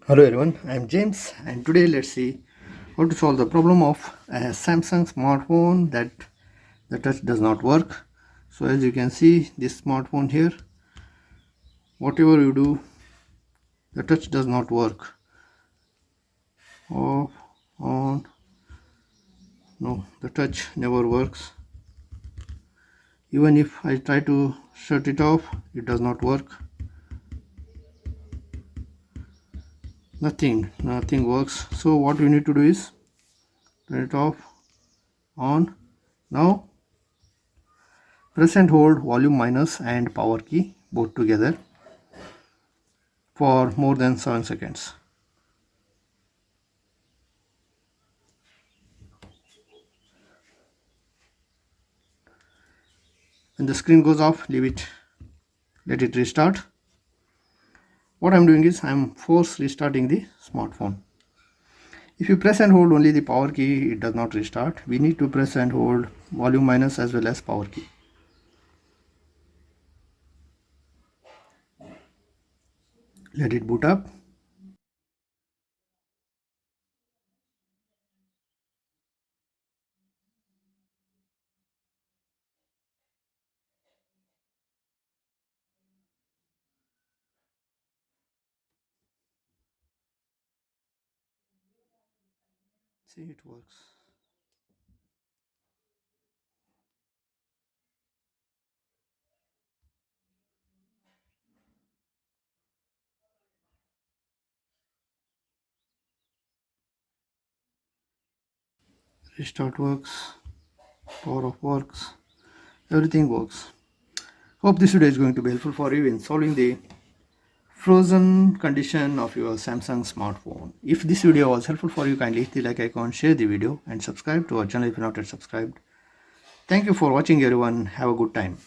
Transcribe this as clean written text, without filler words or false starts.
Hello everyone, I am James and today let's see how to solve the problem of a Samsung smartphone that the touch does not work. So as you can see, this smartphone here, whatever you do, the touch does not work. Off, on, no, the touch never works. Even if I try to shut it off, it does not work. Nothing works. So what we need to do is turn it off, on. Now press and hold volume minus and power key both together for more than 7 seconds. When the screen goes off, leave it, let it restart. What I'm doing is I'm force restarting the smartphone. If you press and hold only the power key, it does not restart. We need to press and hold volume minus as well as power key. Let it boot up. See, it works. Restart works, power off works, everything works. Hope this video is going to be helpful for you in solving the frozen condition of your Samsung smartphone. If this video was helpful for you, kindly hit the like icon, share the video and subscribe to our channel if you're not yet subscribed. Thank you for watching everyone. Have a good time.